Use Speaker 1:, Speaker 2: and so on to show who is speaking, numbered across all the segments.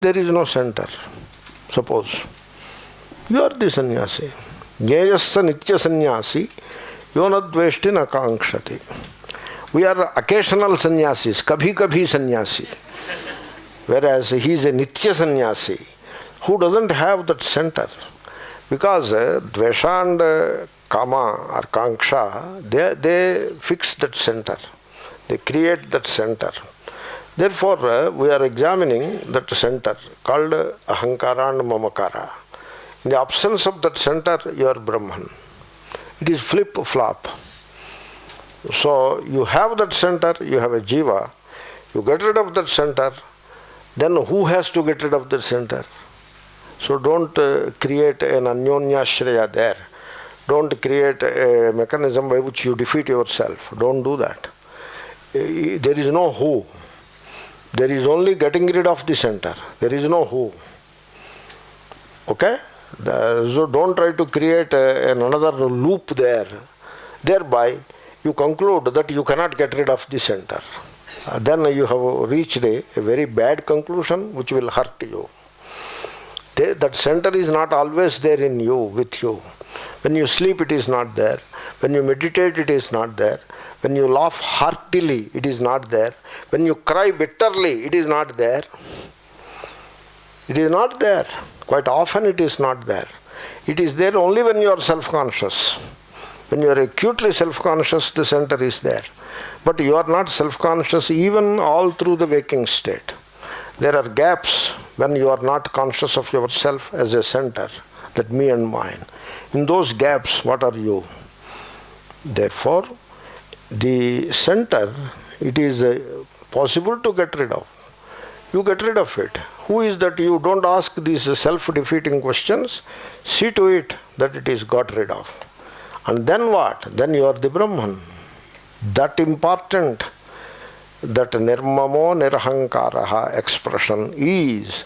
Speaker 1: there is no center. Suppose you are the sannyasi. Jneyassa nitya sannyasi yonadveshti na kankshati. We are occasional sannyasis, kabhi kabhi sannyasi. Whereas he is a nitya sannyasi who doesn't have that center. Because dvesha and kama or kanksha, they fix that center. They create that center. Therefore, we are examining that center called ahankara and mamakara. In the absence of that center, you are Brahman. It is flip-flop. So, you have that center, you have a jiva. You get rid of that center, then who has to get rid of that center? So, don't create an anyonyashraya there. Don't create a mechanism by which you defeat yourself. Don't do that. There is no who. There is only getting rid of the center. There is no who. Okay? So don't try to create another loop there. Thereby, you conclude that you cannot get rid of the center. Then you have reached a very bad conclusion which will hurt you. That center is not always there in you, with you. When you sleep, it is not there. When you meditate, it is not there. When you laugh heartily, it is not there. When you cry bitterly, it is not there. It is not there. Quite often it is not there. It is there only when you are self-conscious. When you are acutely self-conscious, the center is there. But you are not self-conscious even all through the waking state. There are gaps when you are not conscious of yourself as a center, that me and mine. In those gaps, what are you? Therefore, the center, it is possible to get rid of. You get rid of it. Who is that you? Don't ask these self-defeating questions. See to it that it is got rid of. And then what? Then you are the Brahman. That important, that nirmamo nirhankaraha expression is,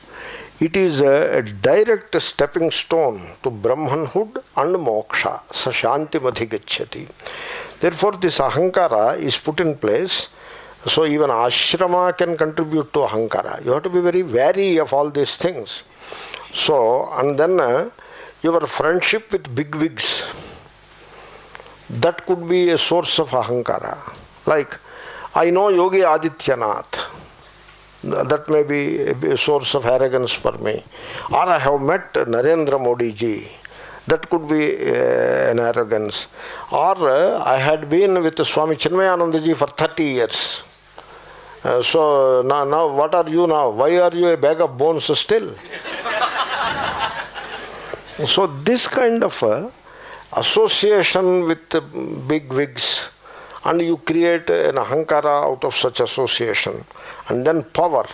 Speaker 1: it is a direct stepping stone to Brahmanhood and moksha. Sashanti madhigachyati. Therefore, this ahankara is put in place. So even ashrama can contribute to ahankara. You have to be very wary of all these things. So, and then your friendship with bigwigs, that could be a source of ahankara. Like, I know Yogi Adityanath. That may be a source of arrogance for me. Or I have met Narendra Modi ji. That could be an arrogance. Or I had been with Swami Chinmayananda ji for 30 years. So now what are you now? Why are you a bag of bones still? So this kind of association with big wigs, and you create an ahankara out of such association. And then power.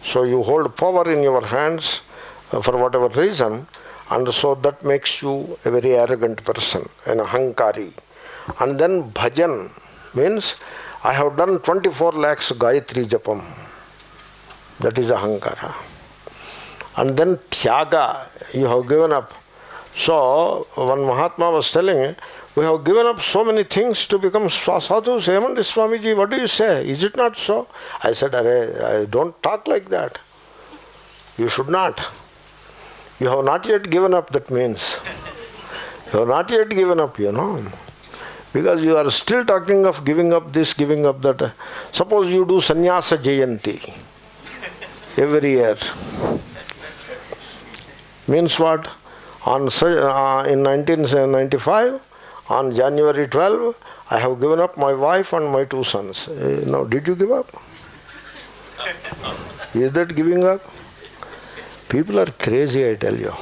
Speaker 1: So you hold power in your hands for whatever reason, and so that makes you a very arrogant person, an ahankari. And then bhajan means, I have done 24 lakhs Gayatri Japam. That is ahankara. And then tyaga, you have given up. So, one Mahatma was telling, we have given up so many things to become sadhus. Hemant Swamiji, what do you say? Is it not so? I said, I don't talk like that. You should not. You have not yet given up, that means. You have not yet given up, you know. Because you are still talking of giving up this, giving up that. Suppose you do Sannyasa Jayanti every year. Means what? In 1995, on January 12, I have given up my wife and my 2 sons. Now, did you give up? Is that giving up? People are crazy, I tell you.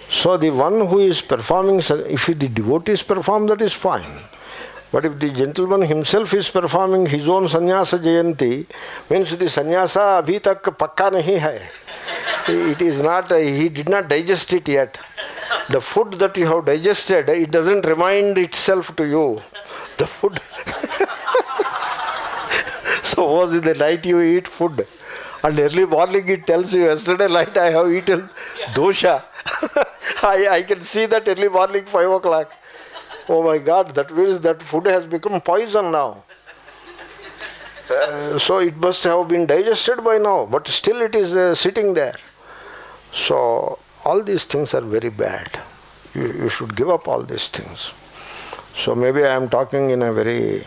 Speaker 1: So the one who is performing, if the devotees perform, that is fine. But if the gentleman himself is performing his own sannyasa jayanti, means the sannyasa abhi tak pakka nahi hai. It is not, he did not digest it yet. The food that you have digested, it doesn't remind itself to you. The food. Suppose in the night you eat food, and early morning it tells you, yesterday night I have eaten dosha. I can see that early morning 5 o'clock. Oh my God, that means that food has become poison now. So it must have been digested by now, but still it is sitting there. So all these things are very bad. You should give up all these things. So maybe I am talking in a very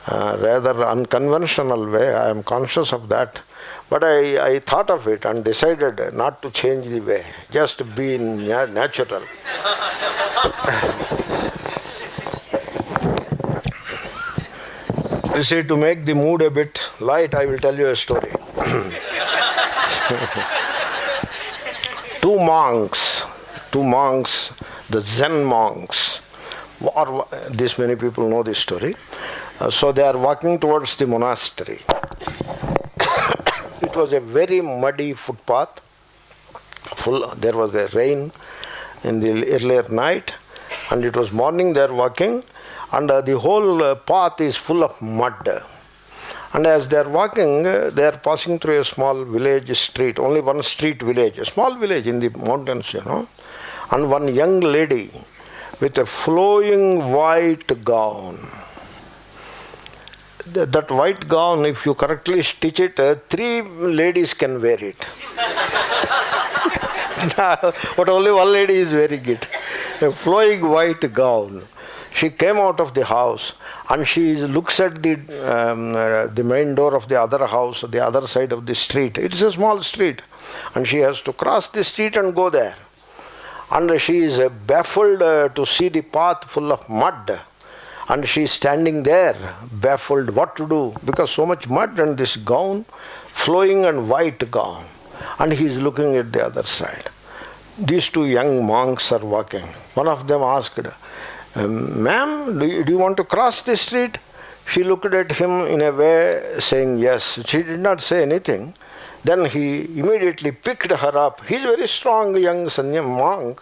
Speaker 1: rather unconventional way. I am conscious of that. But I thought of it and decided not to change the way, just be natural. You see, to make the mood a bit light, I will tell you a story. Two monks, the Zen monks, or this many people know this story. So they are walking towards the monastery. It was a very muddy footpath. There was a rain in the earlier night, and it was morning. They are walking, and the whole path is full of mud. And as they are walking, they are passing through a small village street, only one street village, a small village in the mountains, and one young lady with a flowing white gown. That white gown, if you correctly stitch it, 3 ladies can wear it. But only one lady is wearing it. A flowing white gown. She came out of the house and she looks at the main door of the other house, the other side of the street. It's a small street. And she has to cross the street and go there. And she is baffled to see the path full of mud. And she is standing there, baffled what to do, because so much mud and this gown, flowing and white gown. And he is looking at the other side. These 2 young monks are walking. One of them asked, "Ma'am, do you want to cross the street?" She looked at him in a way saying yes. She did not say anything. Then he immediately picked her up. He is a very strong young monk.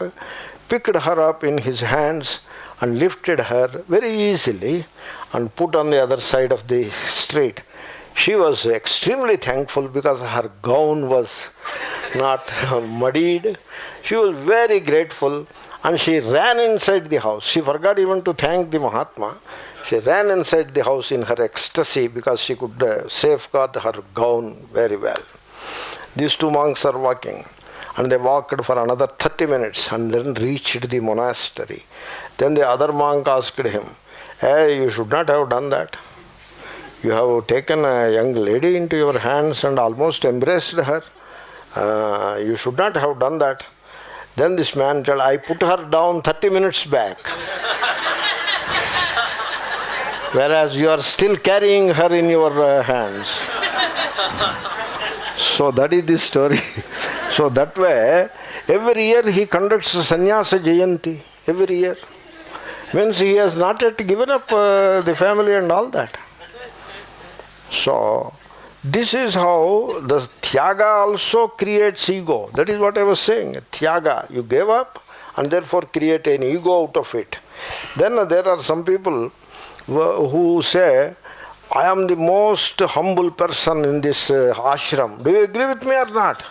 Speaker 1: Picked her up in his hands and lifted her very easily and put on the other side of the street. She was extremely thankful because her gown was not muddied. She was very grateful and she ran inside the house. She forgot even to thank the Mahatma. She ran inside the house in her ecstasy because she could safeguard her gown very well. These 2 monks are walking. And they walked for another 30 minutes and then reached the monastery. Then the other monk asked him, "Hey, you should not have done that. You have taken a young lady into your hands and almost embraced her. You should not have done that." Then this man told, "I put her down 30 minutes back. Whereas you are still carrying her in your hands." So that is the story. So that way, every year he conducts Sannyasa Jayanti. Every year. Means he has not yet given up the family and all that. So, this is how the Tyaga also creates ego. That is what I was saying. Tyaga, you gave up and therefore create an ego out of it. Then there are some people who say, "I am the most humble person in this ashram." Do you agree with me or not?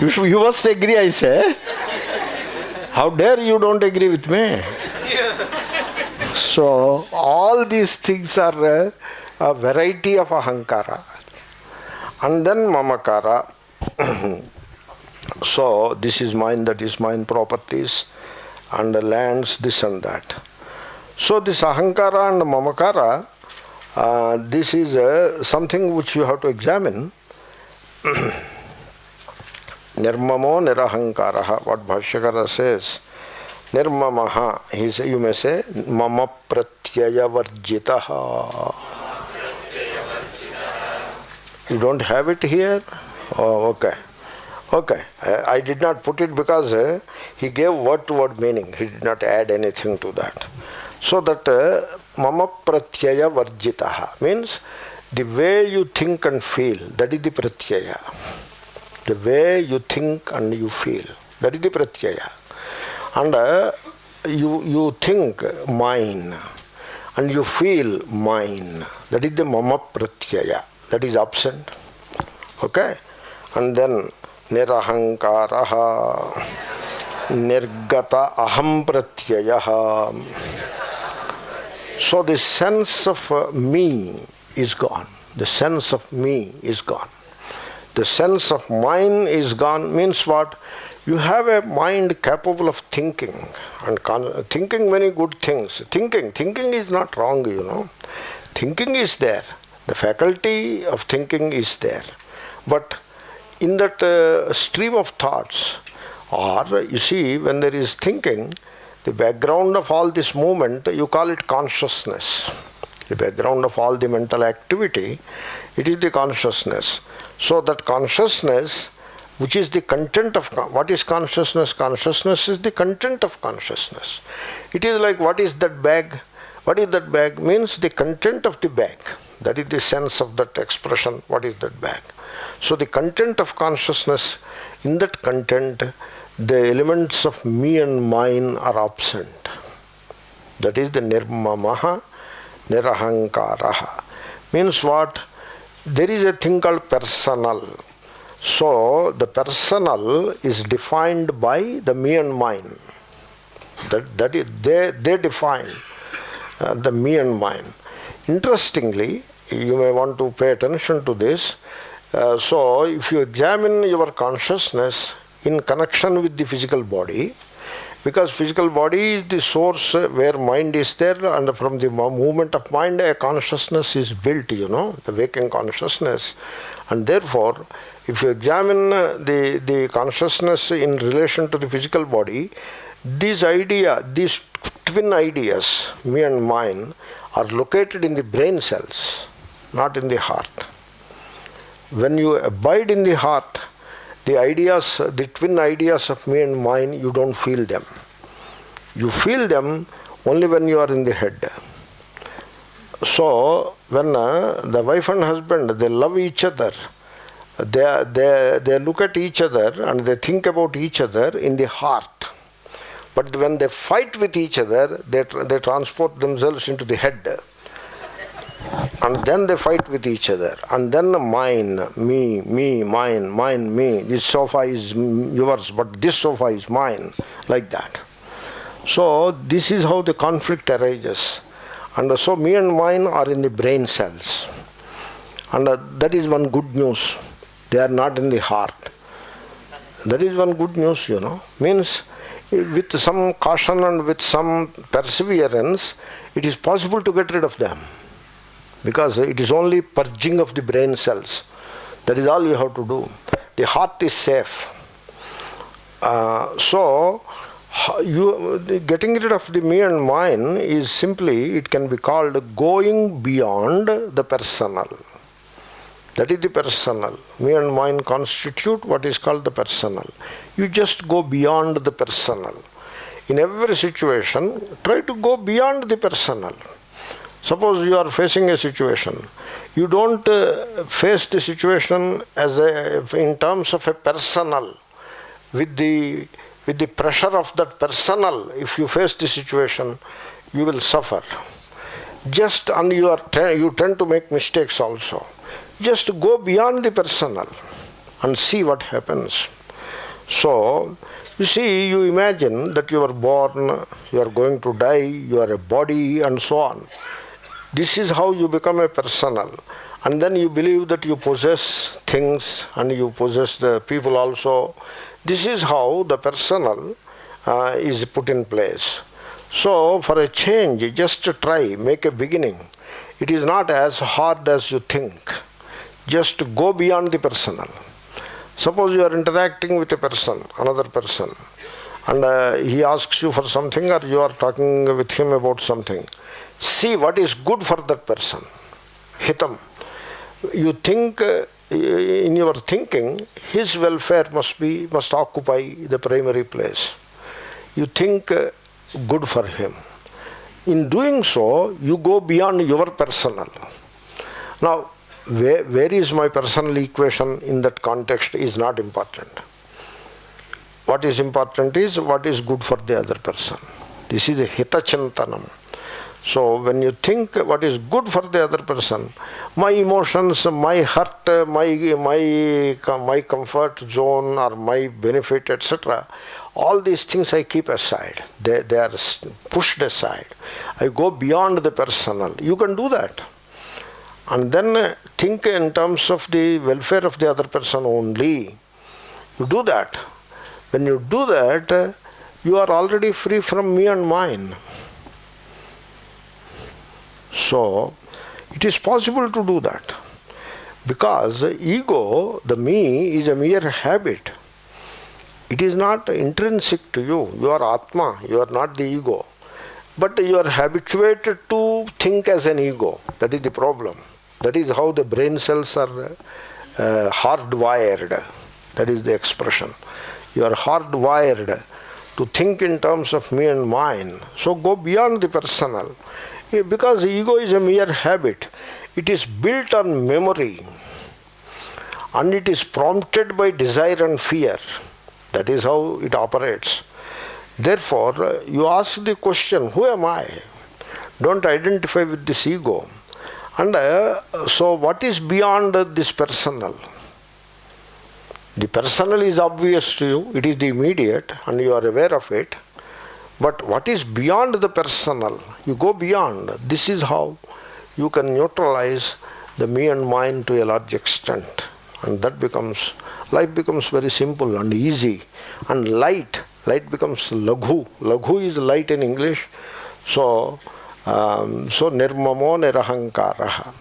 Speaker 1: You must agree, I say. How dare you don't agree with me? So, all these things are a variety of ahankara. And then mamakara. So, this is mine, that is mine, properties and lands, this and that. So, this ahankara and mamakara, this is something which you have to examine. Nirmamo nirahankaraha, what Bhashyakara says. Nirmamaha, you may say, mama pratyaya varjitaha. You don't have it here? Oh, okay. Okay, I did not put it because he gave word-to-word meaning. He did not add anything to that. So that mama pratyaya varjitaha means the way you think and feel, that is the pratyaya. The way you think and you feel, that is the pratyaya. And you think mine and you feel mine, that is the mama pratyaya, that is absent. Okay? And then nirahankaraha. nirgata aham pratyaya. So the sense of me is gone. The sense of me is gone. The sense of mine is gone means what? You have a mind capable of thinking and thinking many good things. Thinking is not wrong, you know. Thinking is there. The faculty of thinking is there. But in that stream of thoughts, or you see, when there is thinking, the background of all this movement, you call it consciousness. The background of all the mental activity, it is the consciousness. So that consciousness, which is the content of, what is consciousness? Consciousness is the content of consciousness. It is like, what is that bag? What is that bag? Means the content of the bag. That is the sense of that expression, what is that bag? So the content of consciousness, in that content, the elements of me and mine are absent. That is the nirmamaha, nirahankaraha. Means what? There is a thing called personal. So the personal is defined by the me and mine. That is, they define the me and mine. Interestingly, you may want to pay attention to this. So if you examine your consciousness in connection with the physical body, because physical body is the source where mind is there, and from the movement of mind a consciousness is built, you know, the waking consciousness. And therefore, if you examine the consciousness in relation to the physical body, these twin ideas, me and mine, are located in the brain cells, not in the heart. When you abide in the heart, the ideas, the twin ideas of me and mine, you don't feel them. You feel them only when you are in the head. So when the wife and husband, they love each other, they look at each other and they think about each other in the heart. But when they fight with each other, they transport themselves into the head. And then they fight with each other. And then mine, me, mine, me. This sofa is yours, but this sofa is mine. Like that. So this is how the conflict arises. And so me and mine are in the brain cells. And that is one good news. They are not in the heart. That is one good news, you know. Means with some caution and with some perseverance, it is possible to get rid of them. Because it is only purging of the brain cells. That is all you have to do. The heart is safe. So, getting rid of the me and mine is simply, it can be called going beyond the personal. That is the personal. Me and mine constitute what is called the personal. You just go beyond the personal. In every situation, try to go beyond the personal. Suppose you are facing a situation. You don't face the situation as in terms of a personal. With the pressure of that personal, if you face the situation, you will suffer. And you tend to make mistakes also. Just go beyond the personal and see what happens. So, you see, you imagine that you are born, you are going to die, you are a body, and so on. This is how you become a personal. And then you believe that you possess things and you possess the people also. This is how the personal is put in place. So for a change, just try, make a beginning. It is not as hard as you think. Just go beyond the personal. Suppose you are interacting with a person, another person, and he asks you for something, or you are talking with him about something. See what is good for that person. Hitam. You think, in your thinking, his welfare must occupy the primary place. You think good for him. In doing so, you go beyond your personal. Now, where is my personal equation in that context is not important. What is important is what is good for the other person. This is a hitachintanam. So when you think what is good for the other person, my emotions, my hurt, my comfort zone or my benefit, etc., all these things I keep aside. They are pushed aside. I go beyond the personal. You can do that. And then think in terms of the welfare of the other person only. You do that. When you do that, you are already free from me and mine. So, it is possible to do that. Because ego, the me, is a mere habit. It is not intrinsic to you. You are Atma, you are not the ego. But you are habituated to think as an ego. That is the problem. That is how the brain cells are hardwired. That is the expression. You are hardwired to think in terms of me and mine. So go beyond the personal. Because ego is a mere habit. It is built on memory. And it is prompted by desire and fear. That is how it operates. Therefore, you ask the question, who am I? Don't identify with this ego. And so what is beyond this personal? The personal is obvious to you. It is the immediate and you are aware of it. But what is beyond the personal? You go beyond. This is how you can neutralize the me and mine to a large extent. And that becomes, life becomes very simple and easy. And light becomes laghu. Laghu is light in English. So nirmamo nirahankaraha.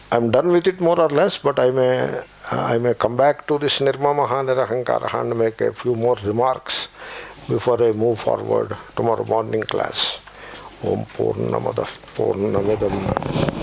Speaker 1: I am done with it more or less, but I may come back to this nirmamaha nirahankaraha and make a few more remarks before I move forward tomorrow morning class. Om Purnamada Purnamidam